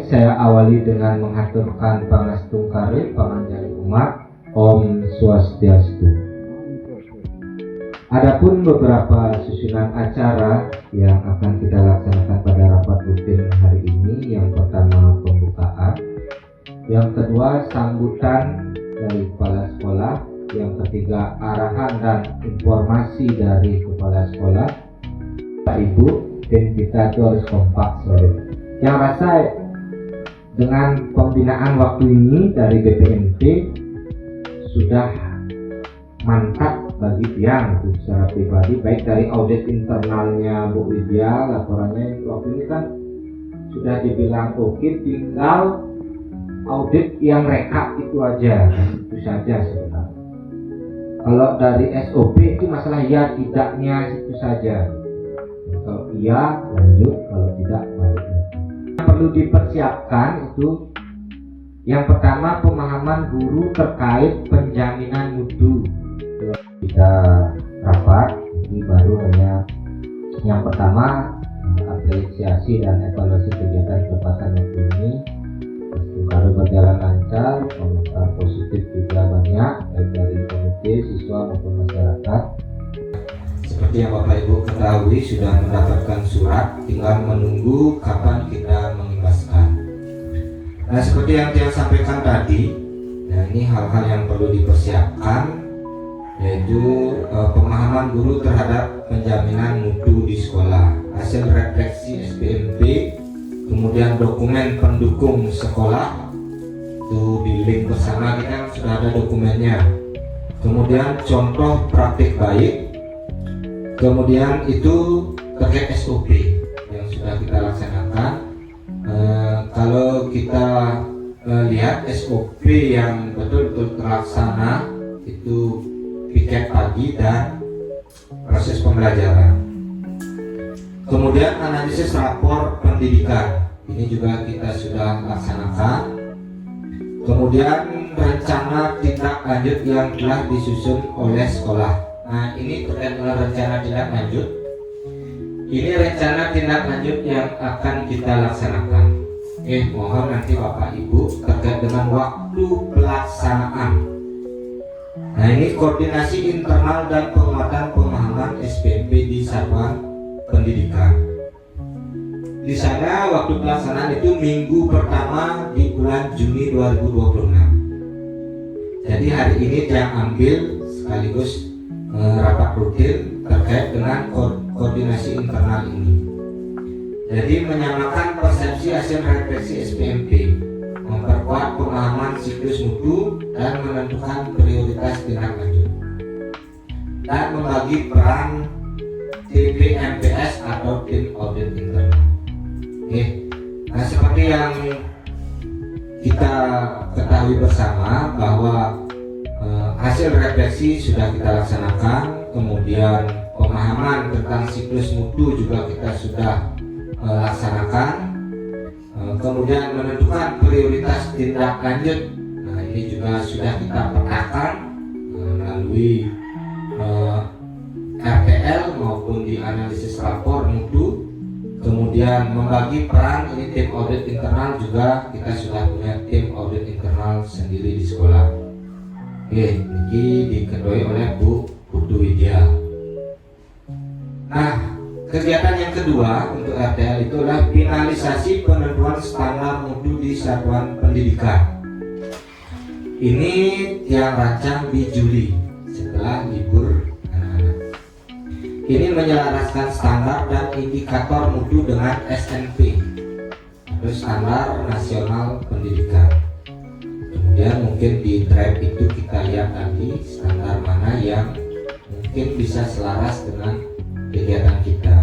saya awali dengan menghaturkan pangastung karib panganjali umat. Om Swastiastu. Adapun beberapa susunan acara yang akan kita laksanakan pada rapat rutin hari ini. Yang pertama pembukaan, yang kedua sambutan dari kepala sekolah, yang ketiga arahan dan informasi dari kepala sekolah. Pak Ibu, tim kita itu harus kompak selalu. Yang rasa dengan pembinaan waktu ini dari BPMT sudah mantap bagi Tiang itu secara pribadi, baik dari audit internalnya Bu Widya, laporannya waktu ini kan sudah dibilang oke, tinggal audit yang rekap itu aja, itu saja sebenarnya. Kalau dari SOP itu masalah ya tidaknya itu saja. Kalau iya lanjut, kalau tidak balik. Yang perlu dipersiapkan itu yang pertama pemahaman guru terkait penjaminan mutu. Kita rapat ini baru hanya yang pertama apresiasi dan evaluasi kegiatan percepatan waktu ini. Baru berjalan lancar, komentar positif juga banyak baik dari komite, siswa maupun masyarakat. Seperti yang Bapak Ibu ketahui sudah mendapatkan surat, tinggal menunggu kapan kita mengimbaskan. Nah, seperti yang saya sampaikan tadi, nah ini hal-hal yang perlu dipersiapkan, yaitu pemahaman guru terhadap penjaminan mutu di sekolah, hasil refleksi SPMP, kemudian dokumen pendukung sekolah itu di link bersama kita sudah ada dokumennya, kemudian contoh praktik baik, kemudian itu terkait SOP yang sudah kita laksanakan. Kalau kita lihat SOP yang betul-betul terlaksana itu piket pagi dan proses pembelajaran. Kemudian analisis rapor pendidikan, ini juga kita sudah laksanakan. Kemudian rencana tindak lanjut yang telah disusun oleh sekolah. Nah, ini terkait dengan rencana tindak lanjut. Ini rencana tindak lanjut yang akan kita laksanakan. Mohon nanti Bapak Ibu terkait dengan waktu pelaksanaan. Nah, ini koordinasi internal dan penguatan pemahaman SPMP di satuan pendidikan. Di sana waktu pelaksanaan itu minggu pertama di bulan Juni 2026. Jadi hari ini yang ambil sekaligus rapat rutin terkait dengan koordinasi internal ini. Jadi menyamakan persepsi hasil refleksi SPMP, memperkuat pemahaman siklus mutu dan menentukan prioritas tindak lanjut, dan membagi peran TPMPS atau tim audit internal. Nah, seperti yang kita ketahui bersama bahwa hasil refleksi sudah kita laksanakan, kemudian pemahaman tentang siklus mutu juga kita sudah laksanakan, kemudian menentukan prioritas tindak lanjut. Nah, ini juga sudah kita petakan melalui RTL maupun di analisis rapor mutu. Kemudian membagi peran, ini tim audit internal juga kita sudah punya tim audit internal sendiri di sekolah. Ini diketuai oleh Bu Putu Widya. Nah, kegiatan yang kedua untuk RTL itu adalah finalisasi penentuan standar mutu di satuan pendidikan. Ini yang rancang di Juli setelah libur anak-anak. Ini menyelaraskan standar dan indikator mutu dengan SNP atau Standar Nasional Pendidikan. Kemudian mungkin di drive itu kita lihat tadi standar mana yang mungkin bisa selaras dengan kegiatan kita.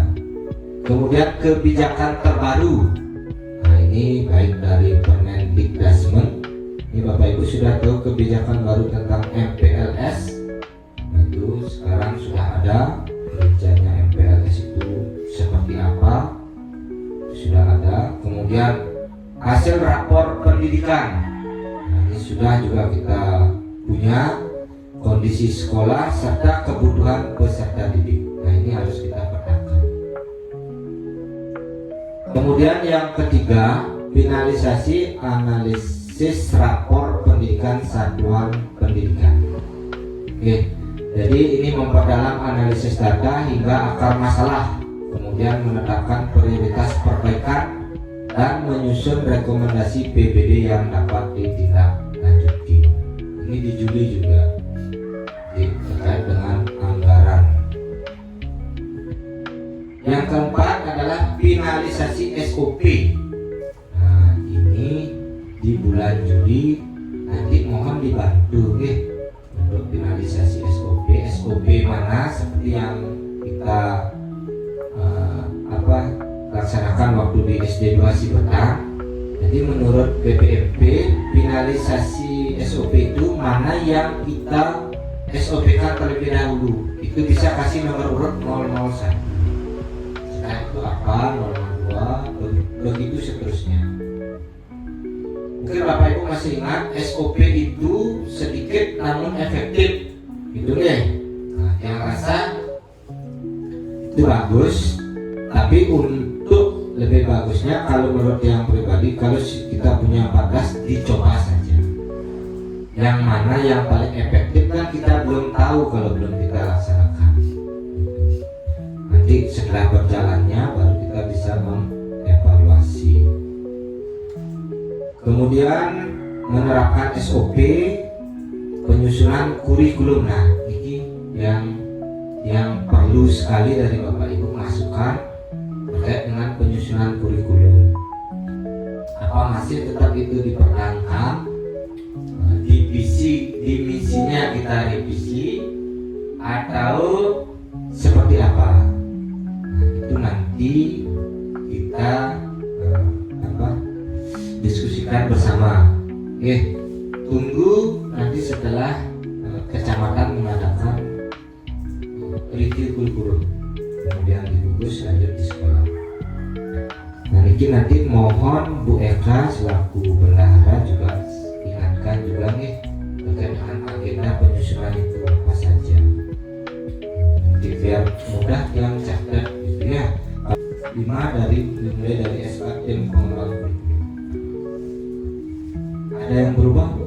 Kemudian kebijakan terbaru. Nah, ini baik dari Permendikdasmen. Ini Bapak Ibu sudah tahu kebijakan baru tentang MPLS. Nah, itu sekarang sudah ada rinciannya MPLS itu seperti apa. Sudah ada. Kemudian hasil rapor pendidikan. Nah, ini sudah juga kita punya kondisi sekolah serta kebutuhan peserta didik. Nah, ini harus kita petakan. Kemudian yang ketiga finalisasi analisis rapor pendidikan satuan pendidikan. Oke, jadi ini memperdalam analisis data hingga akar masalah, kemudian menetapkan prioritas perbaikan dan menyusun rekomendasi PBD yang dapat ditindaklanjuti. Ini di Juli juga terkait dengan anggaran. Yang keempat adalah finalisasi SOP. Nah, ini di bulan Juli nanti mohon dibantu untuk finalisasi SOP. SOP mana seperti yang kita laksanakan waktu di SD 2 Sibetang. Jadi menurut PPMP finalisasi SOP itu mana yang kita SOP-kan terlebih dahulu. Itu bisa kasih nomor urut 001. Setelah itu apa 002 begitu seterusnya. Mungkin Bapak Ibu masih ingat SOP itu sedikit namun efektif. Itu deh. Nah, yang rasa itu bagus, tapi untuk lebih bagusnya kalau menurut yang pribadi, kalau kita punya 14 dicoba saja. Yang mana yang paling efektif kan kita belum tahu kalau belum kita laksanakan. Nanti setelah berjalannya baru kita bisa mengevaluasi. Kemudian menerapkan SOP, penyusunan kurikulum. Nah, ini yang perlu sekali dari Bapak Ibu masukan terkait dengan penyusunan kurikulum. Apa masih tetap itu dipertahankan? Di misinya kita revisi atau seperti apa? Nah, itu nanti kita diskusikan bersama. Oke, tunggu nanti setelah kecamatan mengadakan review kurikulum, kemudian dibungkus lanjut di sekolah. Nah, ini nanti mohon Bu Eka selaku bendahara juga ingatkan juga terkait dengan agenda penyusunan itu apa saja. Nanti biar mudah yang catat gitu ya. 5 mulai dari SKM pengembangan kurikulum. Ada yang berubah, Bu?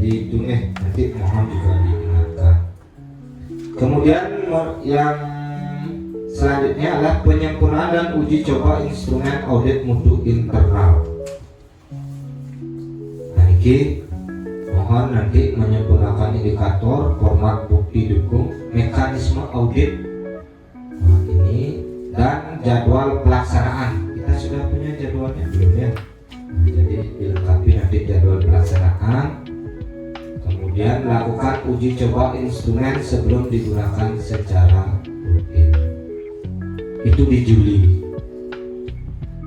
Itu nanti mohon juga diingatkan. Kemudian yang selanjutnya adalah penyempurnaan dan uji coba instrumen audit mutu internal. Nah, ini mohon nanti menyempurnakan indikator, format bukti dukung, mekanisme audit. Nah, ini dan jadwal pelaksanaan. Kita sudah punya jadwalnya belum ya? Nah, jadi dilengkapi nanti jadwal pelaksanaan. Kemudian melakukan uji coba instrumen sebelum digunakan secara rutin. Itu di Juli.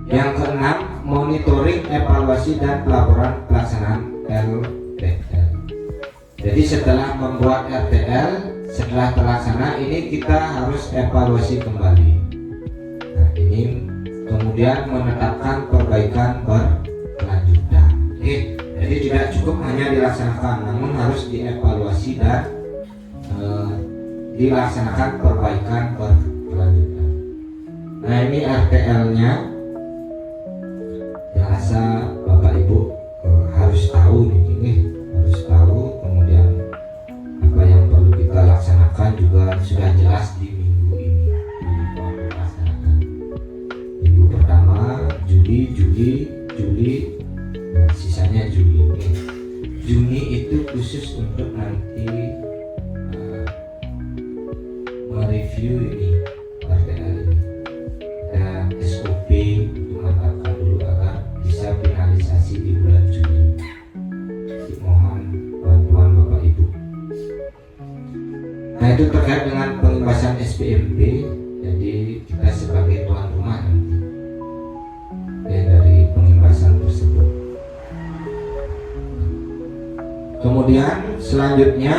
Yang keenam, monitoring, evaluasi dan pelaporan pelaksanaan RTL. Jadi setelah membuat RTL, setelah terlaksana ini kita harus evaluasi kembali. Nah, ini kemudian menetapkan perbaikan berkelanjutan. Jadi tidak cukup hanya dilaksanakan, namun harus dievaluasi dan dilaksanakan perbaikan berkelanjutan. Nah, ini RTL-nya. Yang rasa Bapak Ibu harus tahu nih, harus tahu. Kemudian apa yang perlu kita laksanakan juga sudah jelas di minggu ini, di pelaksanaan. Minggu pertama Juli, dan sisanya Juli. Juni itu khusus untuk nanti mereview ini RTL ini dan SOP untuk mantapkan dulu agar bisa finalisasi di bulan Juni. Mohon bantuan Bapak Ibu. Nah, itu terkait dengan pengimbasan SPMP. Jadi kita sebagai tuan rumah nanti dari pengimbasan tersebut. Kemudian selanjutnya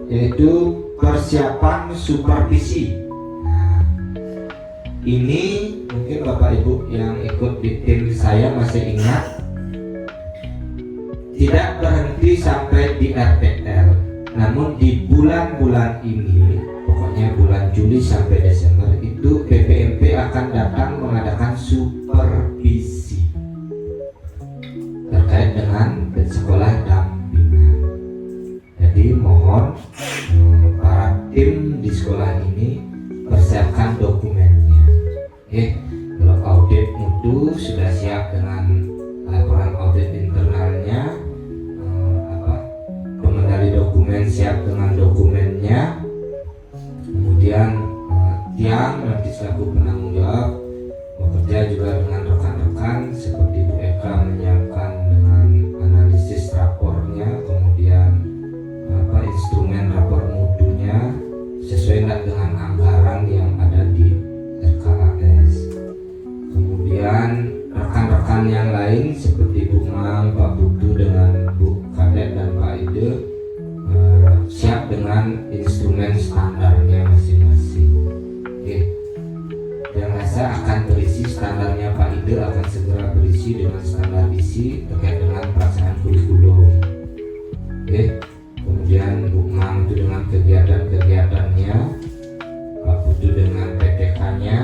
yaitu persiapan supervisi. Nah, ini mungkin Bapak Ibu yang ikut di tim saya masih ingat, tidak berhenti sampai di RTL, Namun di bulan-bulan ini, pokoknya bulan Juli sampai Desember itu PPMP akan datang mengadakan supervisi terkait dengan sekolah dampingan. Jadi mohon para tim di sekolah ini persiapkan dokumennya. Kalau audit mutu sudah siap dengan laporan audit internalnya, pengendali dokumen siap dengan dokumennya, kemudian tiang nanti selaku penanggung jawab bekerja juga dengan rekan-rekan seperti Bu Eka menyiapkan dengan analisis rapornya, kemudian instrumen rapor mutunya sesuai enggak dengan anggaran yang ada di RKAS. Kemudian rekan-rekan yang lain seperti Bu Mang, Pak Putu dengan Bu Kadet dan Pak Ide siap dengan instrumen standarnya masing-masing. Yang rasa akan berisi standarnya Pak Ide akan segera berisi dengan standar isi terkait dengan pelaksanaan kurikulum. Kemudian Bu Mang itu dengan kegiatan-kegiatannya, Pak Putu dengan PTK-nya,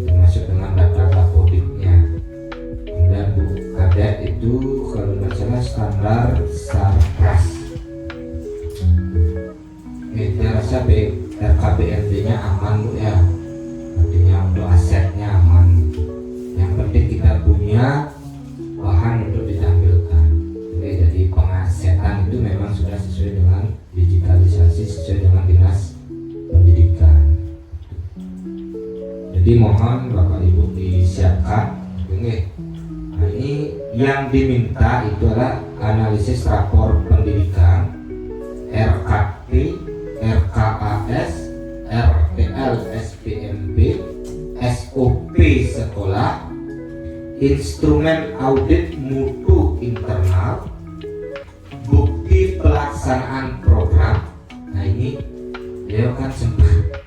termasuk dengan data auditnya. Kemudian Bu Kadet itu kalau tidak salah standar Sarpras. Saya rasa RKBMD-nya aman Bu ya, artinya untuk asetnya aman. Yang penting kita punya bahan untuk ditampilkan. Jadi pengasetan itu memang sudah sesuai dengan digitalisasi, sesuai dengan dinas pendidikan. Jadi mohon Bapak Ibu disiapkan. Nah ini yang diminta itu adalah analisis rapor pendidikan, RKP, RKAS, RTL, SPMB, SOP sekolah, instrumen audit mutu internal, bukti pelaksanaan program. Nah ini beliau kan sempat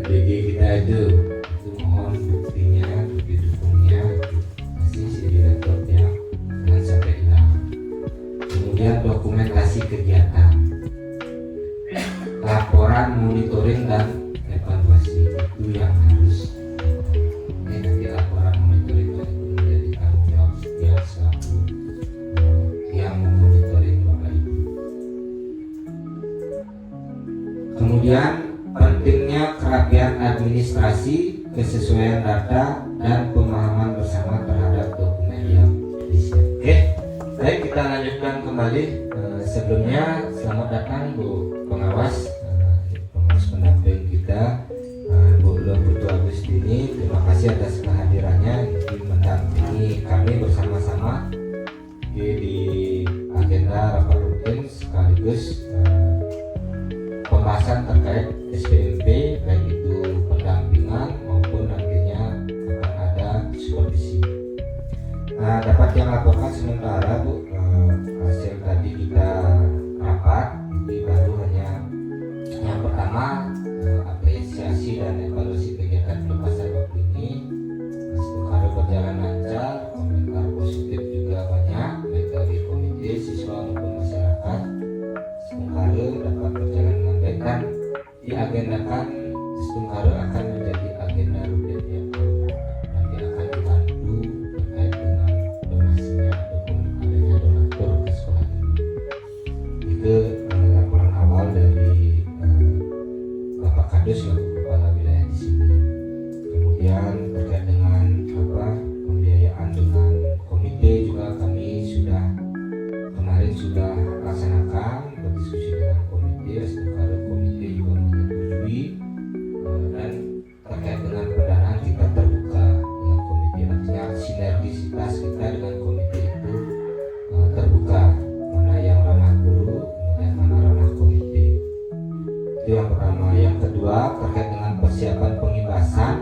MBG kita itu mohon buktinya, bukti dukungnya masih di laptopnya jangan sampai hilang. Kemudian dokumentasi kegiatan, laporan monitoring dan evaluasi itu yang harus nanti laporan monitoring itu menjadi tanggung jawab setiap selaku yang memonitoring Bapak Ibu. Kemudian pentingnya kerapian administrasi, kesesuaian data dan pemahaman bersama terhadap dokumen yang disiapkan. Baik, kita lanjutkan kembali. Sebelumnya selamat datang Bu pengawas pendamping kita, Bu Putu Agustini. Terima kasih atas kehadirannya mendampingi kami bersama-sama di agenda rapat rutin sekaligus pembahasan terkait SPMP, baik itu pendampingan maupun nantinya akan ada supervisi. Dapat yang laporkan sementara Bu, hasil tadi kita rapat ini baru hanya yang pertama apresiasi dan evaluasi kegiatan pelepasan waktu ini. Sekarang berjalan lancar, komentar positif juga banyak baik dari komite, siswa maupun masyarakat. Sekarang dapat berjalan dengan baik dan diagendakan sekarang akan menjadi agenda rutin yang nanti akan dibantu terkait dengan donasinya ataupun adanya donatur ke sekolah ini. Itu laporan awal dari Bapak Kadus selaku kepala wilayah di sini. Kemudian terkait dengan pembiayaan dengan komite juga kami kemarin sudah laksanakan berdiskusi dengan komite. Sekarang komite juga menyetujui dan terkait dengan pendanaan kita terbuka dengan komite, artinya sinergisitas kita dengan komite itu terbuka, mana yang ranah guru kemudian mana ranah komite. Itu yang pertama. Yang kedua terkait dengan persiapan pengimbasan,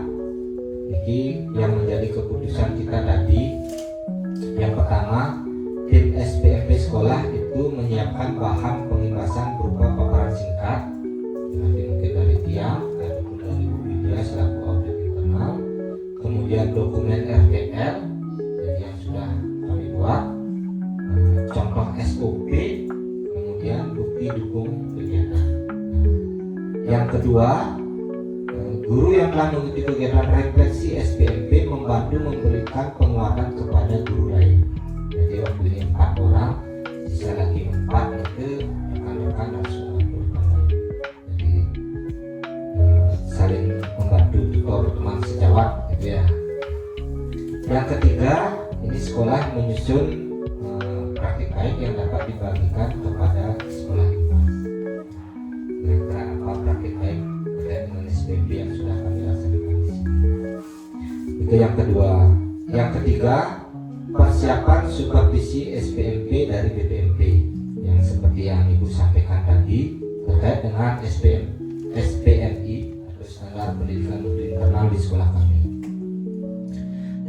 ini yang menjadi keputusan kita tadi. Yang pertama, tim SPMP sekolah itu menyiapkan bahan pengimbasan berupa paparan singkat, nanti mungkin dari tiang ataupun dari Bu Widya selaku audit internal, kemudian dokumen RTL jadi yang sudah kami buat, contoh SOP, kemudian bukti bukti dukung kegiatan. Yang kedua, guru yang telah mengikuti kegiatan refleksi SPMP membantu memberikan penguatan kepada guru lain. Jadi waktu ini 4 orang, sisa lagi 4 itu rekan-rekan harus membantu rekan lain. Jadi saling membantu tutor teman sejawat gitu ya. Yang ketiga, ini sekolah menyusun praktik baik yang dapat dibagikan kepada sekolah IPAS. Kira-kira apa praktik baik terkait dengan SPMP yang sudah kami laksanakan di sini? Itu yang kedua. Yang ketiga, persiapan supervisi SPMP dari BPMP yang seperti yang Ibu sampaikan tadi terkait dengan SPMI atau standar pendidikan mutu internal di sekolah kami.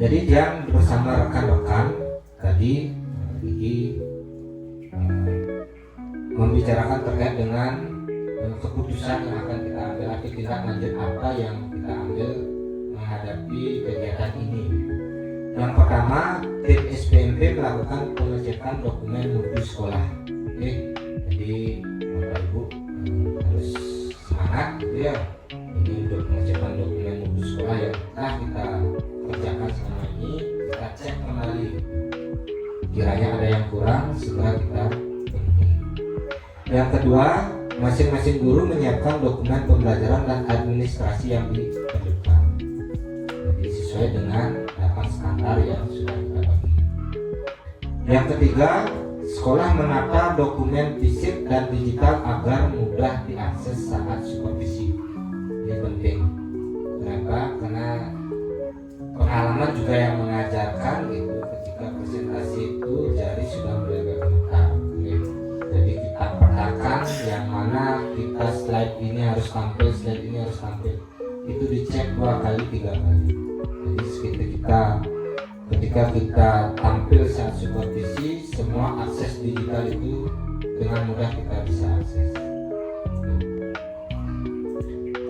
Jadi dia bersama rekan-rekan tadi ini membicarakan terkait dengan keputusan yang akan kita ambil, atau tindak lanjut apa yang kita ambil menghadapi kegiatan ini. Yang pertama, tim SPMP melakukan pengecekan dokumen mutu sekolah. Oke, jadi Bapak Ibu harus semangat gitu ya. Ini untuk pengecekan dokumen mutu sekolah yang telah kita kerjakan selama ini, kita cek kembali. Kiranya ada yang kurang, segera kita penuhi. Yang kedua, masing-masing guru menyiapkan dokumen pembelajaran dan administrasi yang diperlukan. Jadi sesuai dengan 8 standar yang sudah kita bagi. Yang ketiga, sekolah menata dokumen fisik dan digital agar mudah diakses saat supervisi. Ini penting. Kenapa? Karena pengalaman juga yang mengajarkan gitu, ketika presentasi itu jari sudah mulai agak gemetar. Jadi kita petakan yang mana kita slide ini harus tampil, slide ini harus tampil. Itu dicek 2 kali 3 kali. Jadi ketika kita tampil saat supervisi, semua akses digital itu dengan mudah kita bisa akses.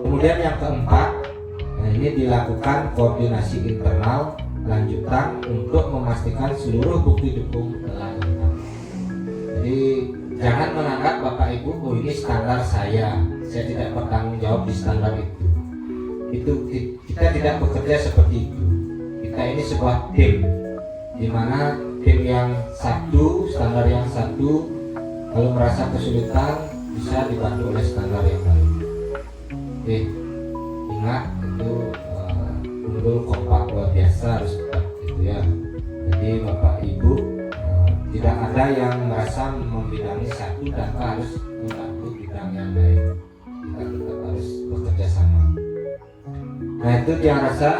Kemudian yang keempat, ini dilakukan koordinasi internal lanjutan untuk memastikan seluruh bukti dukung telah lengkap. Jadi jangan menganggap Bapak Ibu, oh ini standar saya tidak bertanggung jawab di standar itu. Kita tidak bekerja seperti itu. Kita ini sebuah tim, di mana tim yang satu, standar yang satu, kalau merasa kesulitan bisa dibantu oleh standar yang lain. Oke, ingat itu unggul kompak luar biasa harus tetap gitu ya. Jadi Bapak Ibu tidak ada yang merasa membidangi satu tanpa harus membantu bidang yang lain. Kita tetap harus bekerja sama. Nah itu yang rasa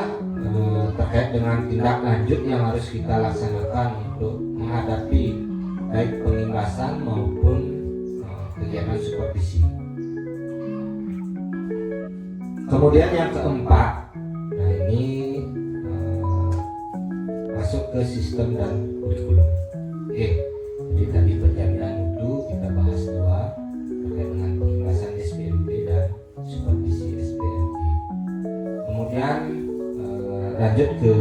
terkait dengan tindak lanjut yang harus kita laksanakan untuk menghadapi baik pengimbasan maupun kegiatan supervisi. Kemudian yang keempat, nah ini masuk ke sistem dan kurikulum. Oke, jadi tadi penjaminan mutu kita bahas 2 terkait dengan pengimbasan SPMP dan supervisi SPMP. Kemudian lanjut ke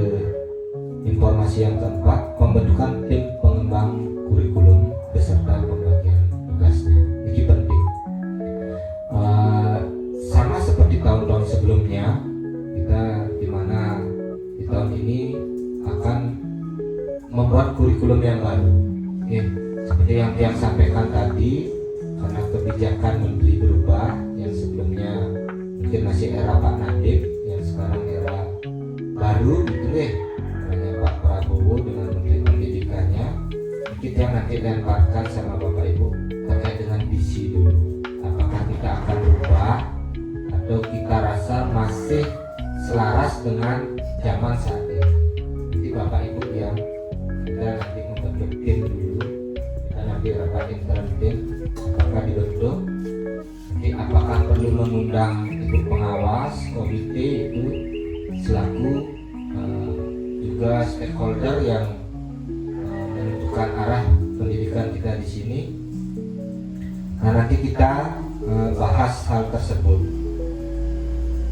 informasi yang keempat, pembentukan tim pengembang kurikulum beserta pembagian tugasnya. Ini penting. Sama seperti tahun-tahun sebelumnya, kita dimana di tahun ini akan membuat kurikulum yang baru. Oke, seperti yang dia sampaikan tadi, karena kebijakan menteri berubah, yang sebelumnya mungkin masih era Pak Nadiem, yang sekarang era baru gitu deh, hanya Pak Prabowo dengan menteri pendidikannya. Kita nanti lemparkan sama Bapak Ibu terkait dengan visi dulu. Apakah kita akan berubah atau kita rasa masih selaras dengan zaman saat ini? Jadi Bapak Ibu yang kita nanti membentuk tim dulu, kita nanti rapat intern tim, apakah dibentuk, nanti apakah perlu mengundang ibu pengawas, komite itu selaku juga stakeholder yang menentukan arah pendidikan kita di sini. Nah nanti kita bahas hal tersebut.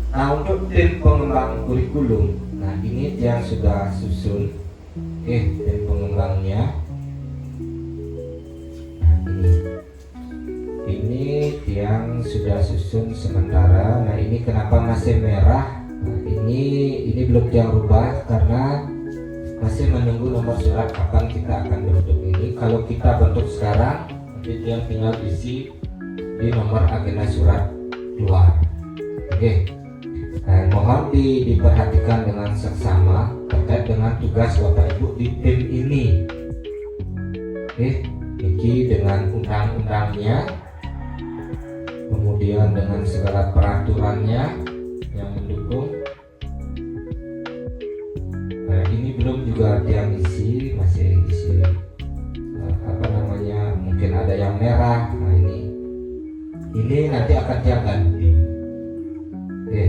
Nah untuk tim pengembang kurikulum, nah ini yang sudah susun, tim pengembangnya. Nah ini tim sudah susun sementara. Nah ini kenapa masih merah? Nah, ini belum dia rubah karena masih menunggu nomor surat kapan kita akan bentuk ini. Kalau kita bentuk sekarang, nanti dia tinggal isi di nomor agenda surat keluar. Oke. Nah, mohon diperhatikan dengan seksama terkait dengan tugas Bapak Ibu di tim ini. Oke, ini dengan undang-undangnya, kemudian dengan segala peraturannya yang mendukung. Nah, ini belum juga dia isi, masih isi mungkin ada yang merah. Nah ini nanti akan dia ganti. Oke.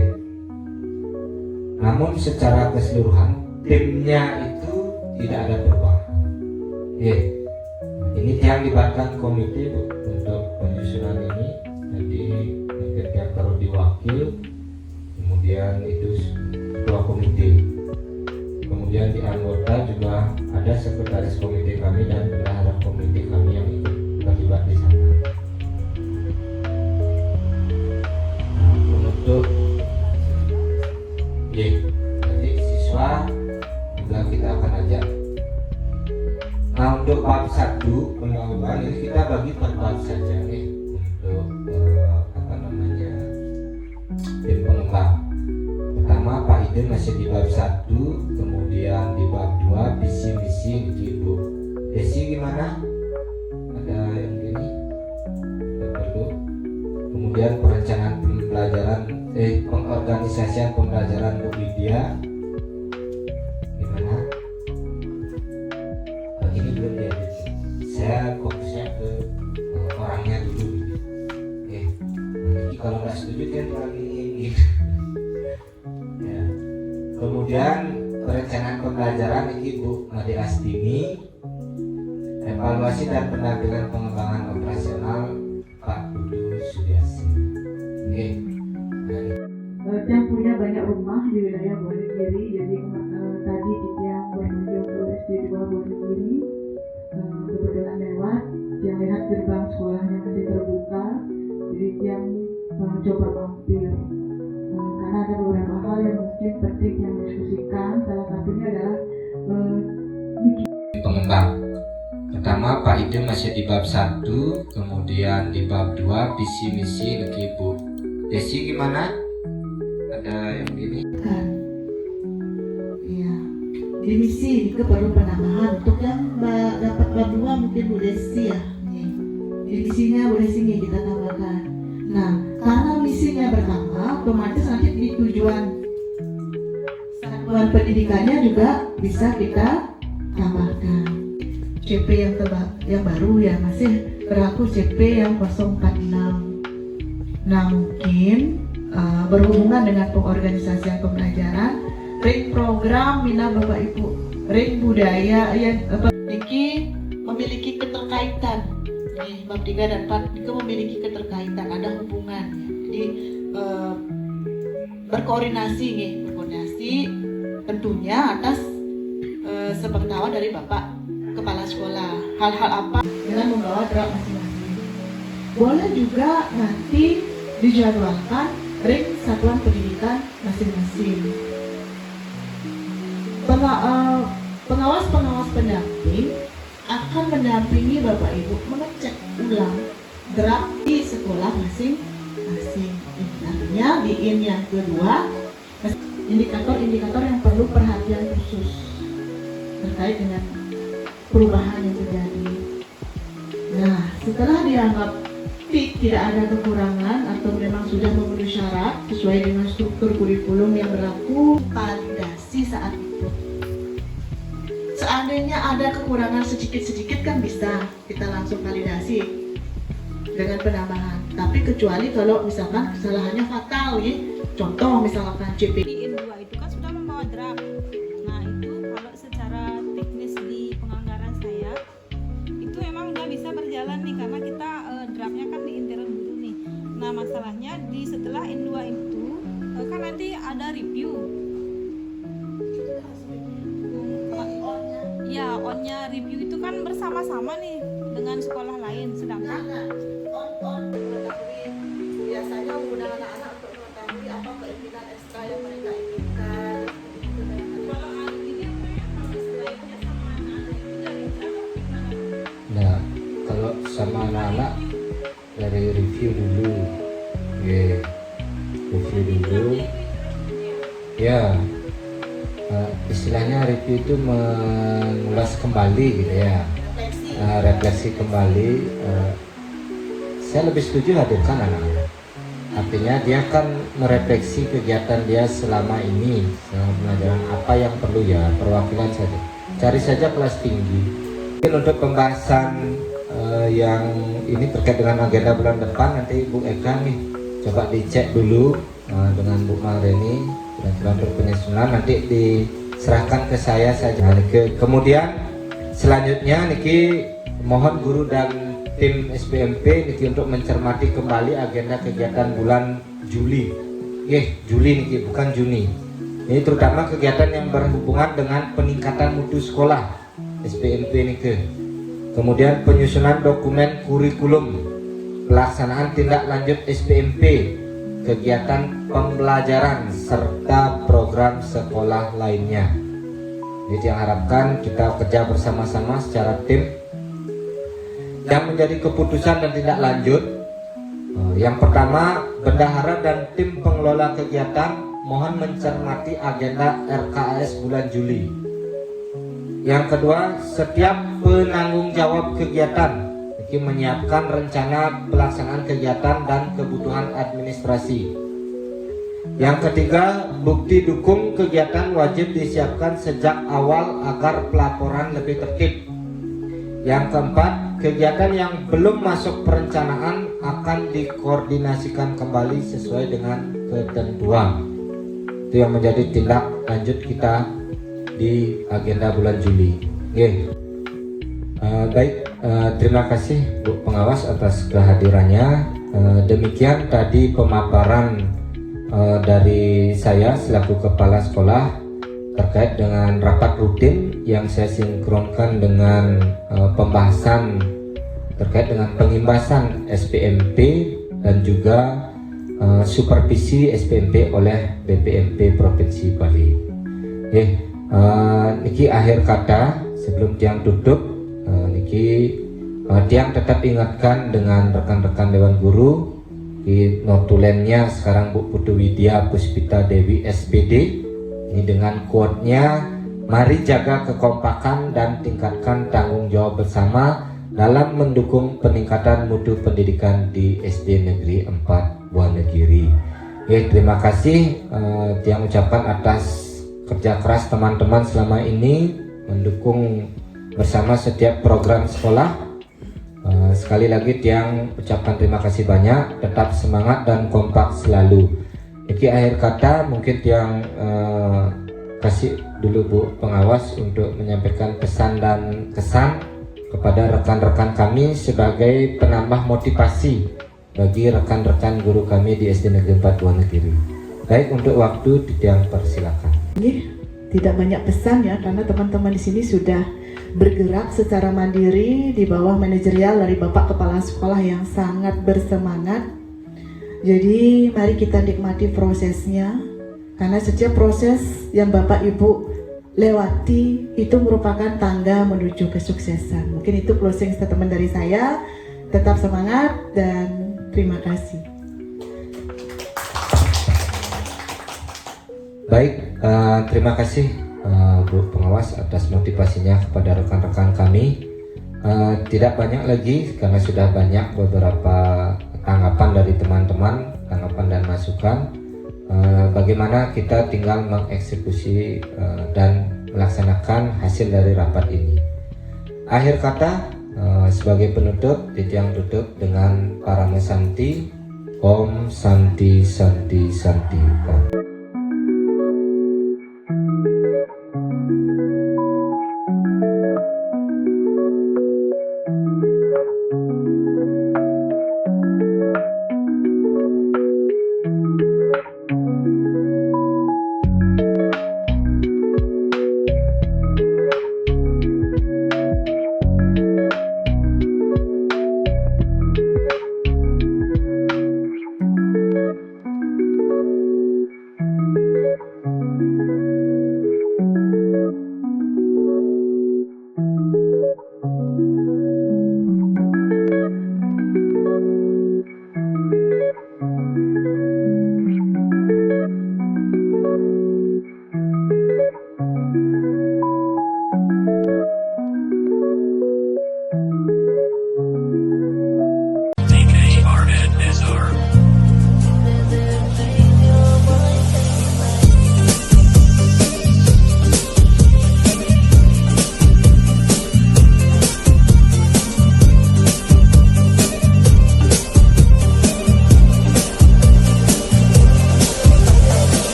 Namun secara keseluruhan timnya itu tidak ada perubahan. Oke. Ini yang libatkan komite untuk penyusunan ini. Jadi mungkin yang perlu diwakil, kemudian itu ketua komite. Kemudian di anggota juga ada sekretaris komite kami dan bendahara komite kami yang ikut terlibat di sana. Nah, untuk nanti siswa juga kita akan ajak. Nah, untuk bab 1 pendahuluan ini kita bagi per bab saja nih untuk tim pengembang. Pertama Pak Ide masih di bab 1, kemudian di bab 2 visi misi Ibu. Desi gimana? Ada yang gini? Perlu. Kemudian perencanaan pembelajaran pengorganisasian pembelajaran Bu Lydia. Gimana? Ini belum diedit. Saya fokusnya ke orangnya dulu. Oke. Nanti kalau nggak setuju kan lagi ini. Ya. Kemudian perencanaan pembelajaran ini Bu Made Astini. Evaluasi dan pendampingan pengembangan operasional Pak Dudu Sudiasi. Oke. Yang punya banyak rumah di wilayah Wonogiri, jadi tadi yang menuju ke SD2 Wonogiri kebetulan lewat, yang lihat gerbang sekolahnya masih terbuka, jadi yang coba mampir karena ada beberapa hal yang mungkin penting yang diskusikan. Salah satunya adalah pengembang. Pertama Pak Ide masih di bab 1, kemudian di bab 2 visi misi Ibu. Desi gimana? Ada yang gini? Iya. Di misi itu perlu penambahan. Untuk yang dapat bab 2 mungkin Bu Desi ya. Di misinya Bu Desi kita tambahkan. Nah, karena misinya bertambah, otomatis nanti di tujuan satuan pendidikannya juga bisa kita tambahkan. CP yang baru ya masih berlaku CP yang 046. Nah mungkin berhubungan dengan pengorganisasian pembelajaran, ring program Mina Bapak Ibu, ring budaya yang ini memiliki keterkaitan. Nih, bab 3 dan 4 itu memiliki keterkaitan, ada hubungannya. Jadi berkoordinasi tentunya atas sepengetahuan dari Bapak Kepala Sekolah. Hal-hal apa dengan membawa draft masing-masing. Boleh juga nanti dijadwalkan ring satuan pendidikan masing-masing. Pengawas-pengawas pendamping akan mendampingi Bapak Ibu mengecek ulang draft di sekolah masing-masing. Artinya di yang kedua, indikator-indikator yang perlu perhatian khusus terkait dengan perubahan yang terjadi. Nah, setelah dianggap tidak ada kekurangan atau memang sudah memenuhi syarat sesuai dengan struktur kurikulum yang berlaku, validasi saat itu. Seandainya ada kekurangan sedikit-sedikit kan bisa kita langsung validasi dengan penambahan. Tapi kecuali kalau misalkan kesalahannya fatal ya. Contoh misalkan CP di N2 itu kan sudah membawa draft. Nah, itu kalau secara teknis di penganggaran saya itu emang udah bisa berjalan nih karena kita draftnya kan di intern dulu nih. Nah, masalahnya di setelah N2 itu kan nanti ada review. Ya, onnya review itu kan bersama-sama nih dengan sekolah lain, sedangkan biasanya mengundang anak-anak untuk mengetahui apa keinginan ekstra yang mereka inginkan. Nah, kalau sama anak-anak dari review dulu, review dulu, ya. Istilahnya review itu mengulas kembali gitu ya, refleksi kembali. Saya lebih setuju hadirkan anak-anak. Artinya dia kan merefleksi kegiatan dia selama ini, selama pelajaran apa yang perlu ya, perwakilan saja. Cari saja kelas tinggi. Mungkin untuk pembahasan yang ini terkait dengan agenda bulan depan, nanti Bu Eka nih coba dicek dulu dengan Bu Malreni. Dan untuk penyusunan nanti diserahkan ke saya saja. Kemudian selanjutnya niki mohon guru dan tim SPMP niki untuk mencermati kembali agenda kegiatan bulan Juli. Juli niki bukan Juni. Ini terutama kegiatan yang berhubungan dengan peningkatan mutu sekolah SPMP niki. Kemudian penyusunan dokumen kurikulum, pelaksanaan tindak lanjut SPMP, kegiatan pembelajaran serta program sekolah lainnya. Jadi yang harapkan kita kerja bersama-sama secara tim. Yang menjadi keputusan dan tindak lanjut, yang pertama, bendahara dan tim pengelola kegiatan mohon mencermati agenda RKAS bulan Juli. Yang kedua, setiap penanggung jawab kegiatan menyiapkan rencana pelaksanaan kegiatan dan kebutuhan administrasi. Yang ketiga, bukti dukung kegiatan wajib disiapkan sejak awal agar pelaporan lebih tertib. Yang keempat, kegiatan yang belum masuk perencanaan akan dikoordinasikan kembali sesuai dengan ketentuan. Itu yang menjadi tindak lanjut kita di agenda bulan Juli. Baik, terima kasih Bu Pengawas atas kehadirannya. Demikian tadi pemaparan dari saya selaku Kepala Sekolah terkait dengan rapat rutin yang saya sinkronkan dengan pembahasan terkait dengan pengimbasan SPMP dan juga supervisi SPMP oleh BPMP Provinsi Bali. Niki akhir kata sebelum tiang tutup. Tiang tetap ingatkan dengan rekan-rekan Dewan Guru di notulennya sekarang Bu Putu Widya Puspita Dewi SPD ini dengan quote-nya, mari jaga kekompakan dan tingkatkan tanggung jawab bersama dalam mendukung peningkatan mutu pendidikan di SD Negeri 4 Wonogiri. Terima kasih tiang ucapan atas kerja keras teman-teman selama ini mendukung bersama setiap program sekolah. Sekali lagi tiang ucapkan terima kasih banyak, tetap semangat dan kompak selalu. Ini akhir kata mungkin tiang kasih dulu Bu Pengawas untuk menyampaikan pesan dan kesan kepada rekan-rekan kami sebagai penambah motivasi bagi rekan-rekan guru kami di SD Negeri 4 Wonogiri. Baik, untuk waktu tiang persilakan. Tidak banyak pesan ya, karena teman-teman di sini sudah bergerak secara mandiri di bawah manajerial dari Bapak Kepala Sekolah yang sangat bersemangat. Jadi mari kita nikmati prosesnya, karena setiap proses yang Bapak Ibu lewati itu merupakan tangga menuju kesuksesan. Mungkin itu closing statement dari saya. Tetap semangat dan terima kasih. Baik, terima kasih Bu Pengawas atas motivasinya kepada rekan-rekan kami. Tidak banyak lagi karena sudah banyak beberapa tanggapan dari teman-teman, tanggapan dan masukan. Bagaimana kita tinggal mengeksekusi dan melaksanakan hasil dari rapat ini. Akhir kata, sebagai penutup, tiang tutup dengan Paramasanti, Om Santi Santi Santi Om.